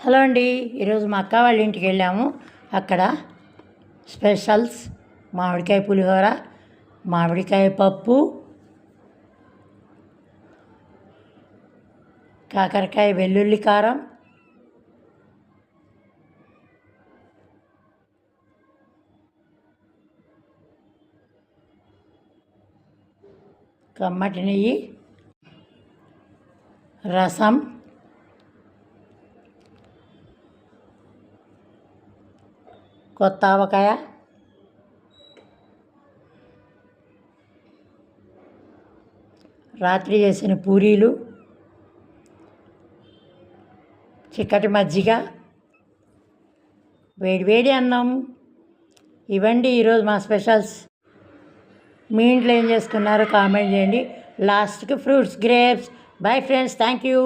Hello అండి, ఈరోజు మా అక్క వాళ్ళ ఇంటికి వెళ్ళాము. అక్కడ స్పెషల్స్ మామిడికాయ పులిహోర, మామిడికాయ పప్పు, కాకరకాయ వెల్లుల్లి కారం, కమ్మటి నెయ్యి, రసం, కొత్త ఆవకాయ, రాత్రి చేసిన పూరీలు, చిక్కటి మజ్జిగ, వేడివేడి అన్నం. ఇవ్వండి ఈరోజు మా స్పెషల్స్. మీ ఇంట్లో ఏం చేసుకున్నారో కామెంట్ చేయండి. లాస్ట్కి fruits, grapes. Bye friends, thank you.